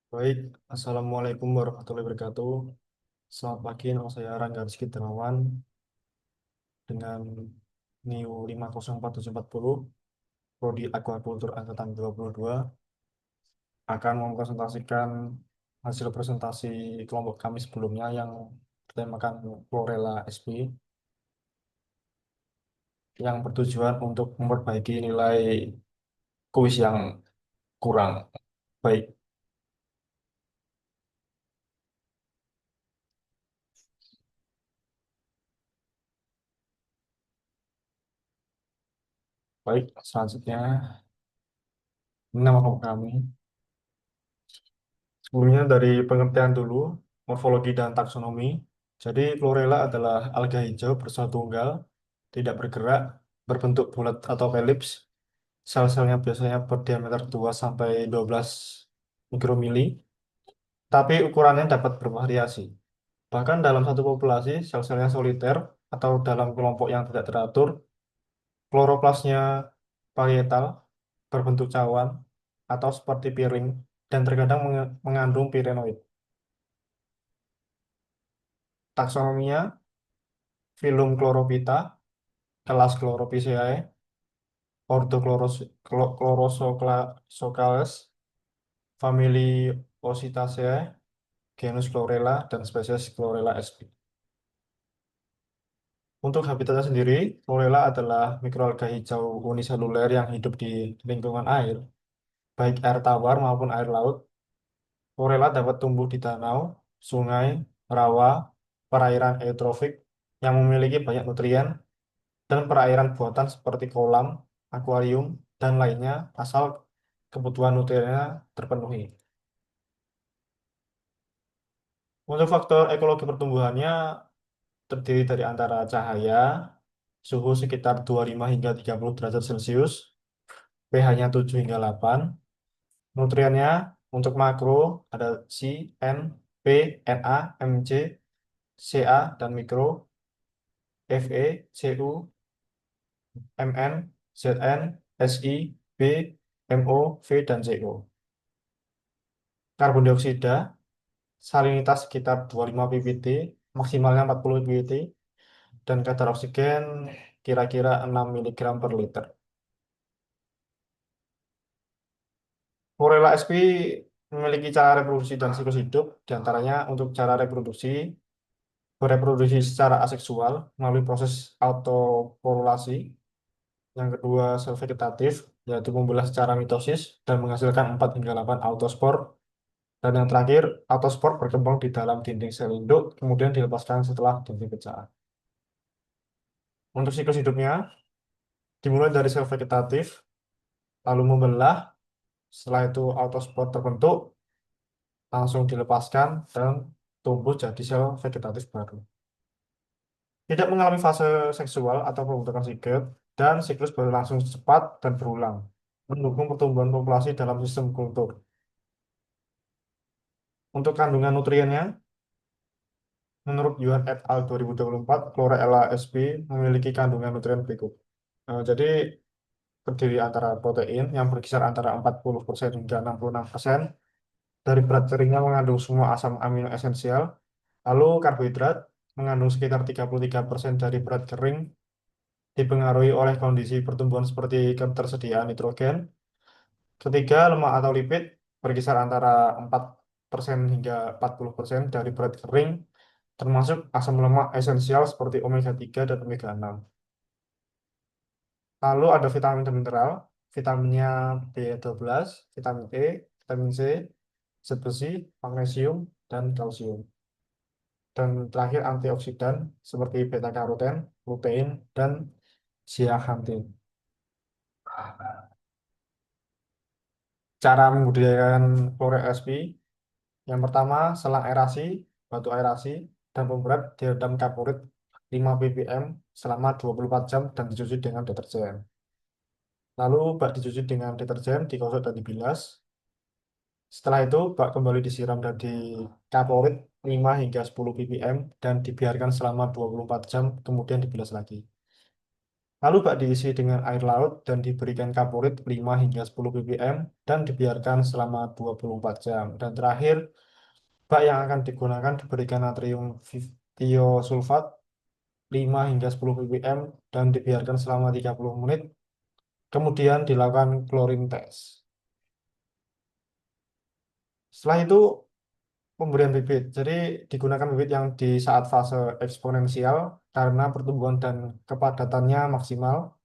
Baik, Assalamualaikum warahmatullahi wabarakatuh. Selamat pagi, nama saya Rangga Rizky Darmawan dengan NIU 504.740 Prodi Aquaculture Angkatan 22 akan mempresentasikan hasil presentasi kelompok kami sebelumnya yang bertemakan Chlorella sp yang bertujuan untuk memperbaiki nilai kuis yang kurang baik. Baik, selanjutnya ini nama kelompok kami. Sebelumnya dari pengertian dulu, morfologi dan taksonomi. Jadi chlorella adalah alga hijau bersatu tunggal, tidak bergerak, berbentuk bulat atau elips. Sel-selnya biasanya berdiameter 2 sampai 12 mikromili, tapi ukurannya dapat bervariasi. Bahkan dalam satu populasi, sel-selnya soliter atau dalam kelompok yang tidak teratur, kloroplasnya parietal, berbentuk cawan, atau seperti piring, dan terkadang mengandung pirenoid. Taksonominya, filum Chlorophyta, kelas Chloropiceae, ordo Chlorosocales, famili Osytaceae, genus Chlorella, dan spesies Chlorella sp. Untuk habitatnya sendiri, Chlorella adalah mikroalga hijau uniseluler yang hidup di lingkungan air, baik air tawar maupun air laut. Chlorella dapat tumbuh di danau, sungai, rawa, perairan eutrofik yang memiliki banyak nutrien, dan perairan buatan seperti kolam, akuarium, dan lainnya asal kebutuhan nutriennya terpenuhi. Untuk faktor ekologi pertumbuhannya terdiri dari antara cahaya, suhu sekitar 25 hingga 30 derajat Celcius, pH-nya 7 hingga 8, nutriennya untuk makro ada C, N, P, Na, Mg, Ca, dan mikro Fe, Cu, Mn, Zn, Si, B, Mo, V, dan Co. Karbon dioksida, salinitas sekitar 25 ppt, maksimalnya 40 ppt, dan kadar oksigen kira-kira 6 miligram per liter. Chlorella sp memiliki cara reproduksi dan siklus hidup, diantaranya untuk cara reproduksi, bereproduksi secara aseksual melalui proses autoporulasi. Yang kedua, sel vegetatif, yaitu membelah secara mitosis dan menghasilkan 4 hingga 8 autospor. Dan yang terakhir, autospor berkembang di dalam dinding sel induk, kemudian dilepaskan setelah dinding pecah. Untuk siklus hidupnya, dimulai dari sel vegetatif, lalu membelah, setelah itu autospor terbentuk, langsung dilepaskan, dan tumbuh jadi sel vegetatif baru. Tidak mengalami fase seksual atau pembentukan zigot, dan siklus berlangsung cepat dan berulang, mendukung pertumbuhan populasi dalam sistem kultur. Untuk kandungan nutriennya, menurut Yuan et al. 2024, Chlorella sp memiliki kandungan nutrien berikut. Jadi terdiri antara protein yang berkisar antara 40% hingga 66%. Dari berat keringnya mengandung semua asam amino esensial. Lalu karbohidrat mengandung sekitar 33% dari berat kering, dipengaruhi oleh kondisi pertumbuhan seperti ketersediaan nitrogen. Ketiga, lemak atau lipid berkisar antara 4% hingga 40% dari berat kering, termasuk asam lemak esensial seperti omega 3 dan omega 6. Lalu ada vitamin dan mineral, vitaminnya B12, vitamin E, vitamin C, zat besi, magnesium, dan kalsium. Dan terakhir antioksidan seperti beta karoten, lutein, dan zeaxanthin. Cara membudidayakan Chlorella sp, yang pertama selang aerasi, batu aerasi, dan pemberat direndam kaporit 5 ppm selama 24 jam dan dicuci dengan deterjen. Lalu bak dicuci dengan deterjen, digosok dan dibilas. Setelah itu, bak kembali disiram dan dikaporit 5 hingga 10 ppm dan dibiarkan selama 24 jam, kemudian dibilas lagi. Lalu bak diisi dengan air laut dan diberikan kaporit 5 hingga 10 ppm dan dibiarkan selama 24 jam. Dan terakhir, bak yang akan digunakan diberikan natrium tiosulfat 5 hingga 10 ppm dan dibiarkan selama 30 menit. Kemudian dilakukan klorin test. Setelah itu pemberian bibit. Jadi digunakan bibit yang di saat fase eksponensial karena pertumbuhan dan kepadatannya maksimal.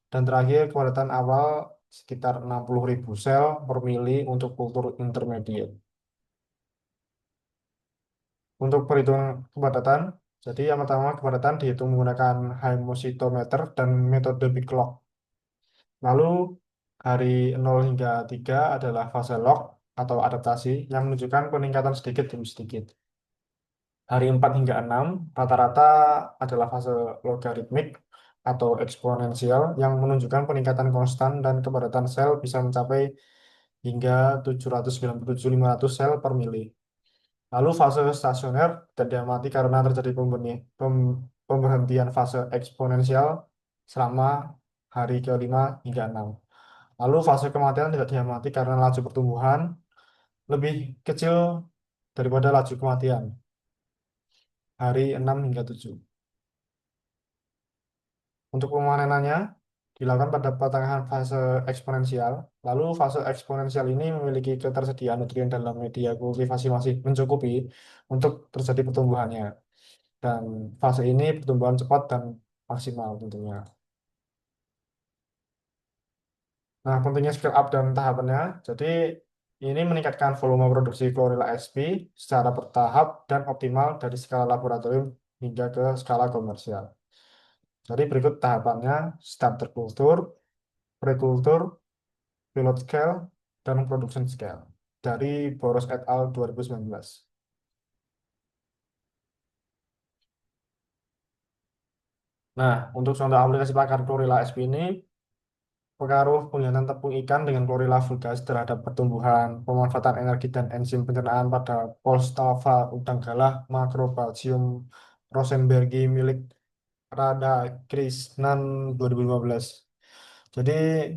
Dan terakhir kepadatan awal sekitar 60.000 sel per mili untuk kultur intermediate. Untuk perhitungan kepadatan, jadi yang pertama kepadatan dihitung menggunakan hemositometer dan metode Big Log. Lalu hari 0 hingga 3 adalah fase log atau adaptasi yang menunjukkan peningkatan sedikit demi sedikit. Hari 4 hingga 6 rata-rata adalah fase logaritmik atau eksponensial yang menunjukkan peningkatan konstan dan kepadatan sel bisa mencapai hingga 797.500 sel per mili. Lalu fase stasioner dan diamati karena terjadi pemberhentian fase eksponensial selama hari ke-5 hingga 6. Lalu fase kematian tidak diamati karena laju pertumbuhan lebih kecil daripada laju kematian hari 6 hingga 7. Untuk pemanenannya dilakukan pada pertengahan fase eksponensial. Lalu fase eksponensial ini memiliki ketersediaan nutrien dalam media kultivasi masih mencukupi untuk terjadi pertumbuhannya. Dan fase ini pertumbuhan cepat dan maksimal tentunya. Nah, pentingnya scale up dan tahapannya. Jadi ini meningkatkan volume produksi Chlorella sp secara bertahap dan optimal dari skala laboratorium hingga ke skala komersial. Jadi berikut tahapannya: starter kultur, prekultur, pilot scale, dan production scale dari Boros et al. 2019. Nah, untuk contoh aplikasi pakar Chlorella sp ini, pengaruh penggunaan tepung ikan dengan Chlorella vulgaris terhadap pertumbuhan, pemanfaatan energi dan enzim pencernaan pada Polstava udang galah Macrobacillum rosenbergi milik Radhakrishnan 2015. Jadi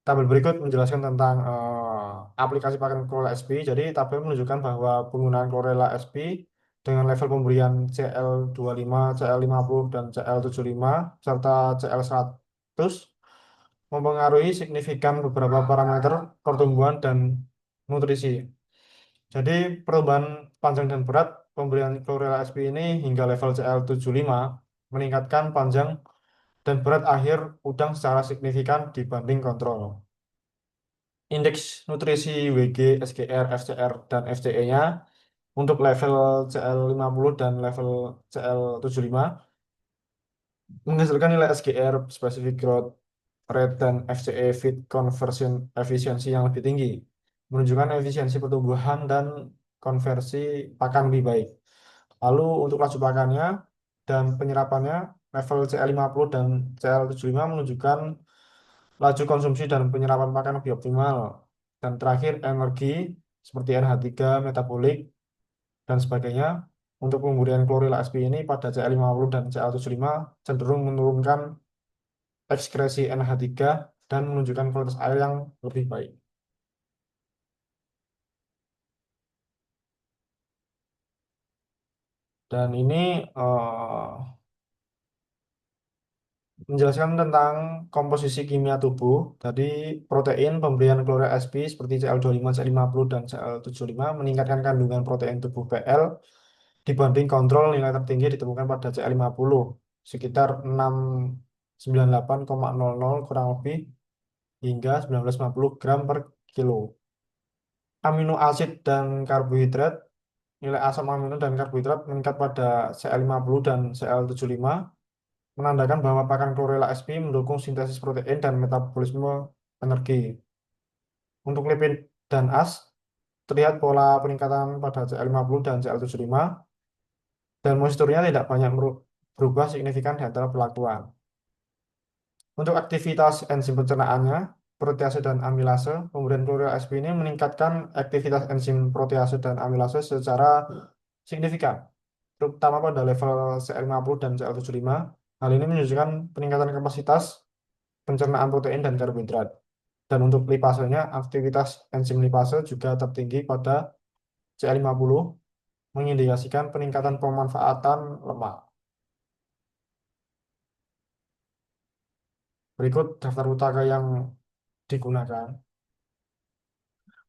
tabel berikut menjelaskan tentang aplikasi pakan Chlorella sp. Jadi tabel menunjukkan bahwa penggunaan Chlorella sp dengan level pemberian CL25, CL50, dan CL75 serta CL100 mempengaruhi signifikan beberapa parameter pertumbuhan dan nutrisi. Jadi perubahan panjang dan berat pemberian Chlorella sp ini hingga level CL75 meningkatkan panjang dan berat akhir udang secara signifikan dibanding kontrol. Indeks nutrisi WG, SGR, FCR, dan FCE-nya untuk level CL50 dan level CL75 menghasilkan nilai SGR, Specific Growth Rate, dan FCE, Feed Conversion Efficiency yang lebih tinggi, menunjukkan efisiensi pertumbuhan dan konversi pakan lebih baik. Lalu untuk laju pakannya dan penyerapannya, level CL50 dan CL75 menunjukkan laju konsumsi dan penyerapan pakan lebih optimal. Dan terakhir, energi seperti NH3, metabolik, dan sebagainya. Untuk pemberian Chlorella sp ini pada CL50 dan CL75 cenderung menurunkan ekskresi NH3 dan menunjukkan kualitas air yang lebih baik. Dan ini menjelaskan tentang komposisi kimia tubuh. Tadi protein pemberian Chlorella sp seperti CL25, CL50, dan CL75 meningkatkan kandungan protein tubuh PL dibanding kontrol. Nilai tertinggi ditemukan pada CL50 sekitar 698,00 kurang lebih hingga 1950 gram per kilo. Amino asid dan karbohidrat, nilai asam amino dan karbohidrat meningkat pada CL50 dan CL75, menandakan bahwa pakan Chlorella sp mendukung sintesis protein dan metabolisme energi. Untuk lipid dan AS, terlihat pola peningkatan pada CL50 dan CL75, dan moisturnya tidak banyak berubah signifikan di antara pelakuan. Untuk aktivitas enzim pencernaannya, protease dan amilase, pemberian Chlorella sp ini meningkatkan aktivitas enzim protease dan amilase secara signifikan, terutama pada level CL50 dan CL75. Hal ini menunjukkan peningkatan kapasitas pencernaan protein dan karbohidrat. Dan untuk lipasenya, aktivitas enzim lipase juga tertinggi pada CA50, mengindikasikan peningkatan pemanfaatan lemak. Berikut daftar utaka yang digunakan.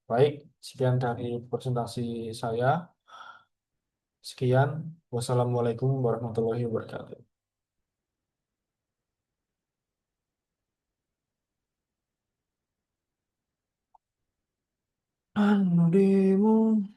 Baik, sekian dari presentasi saya. Sekian. Wassalamualaikum warahmatullahi wabarakatuh. Anu demo.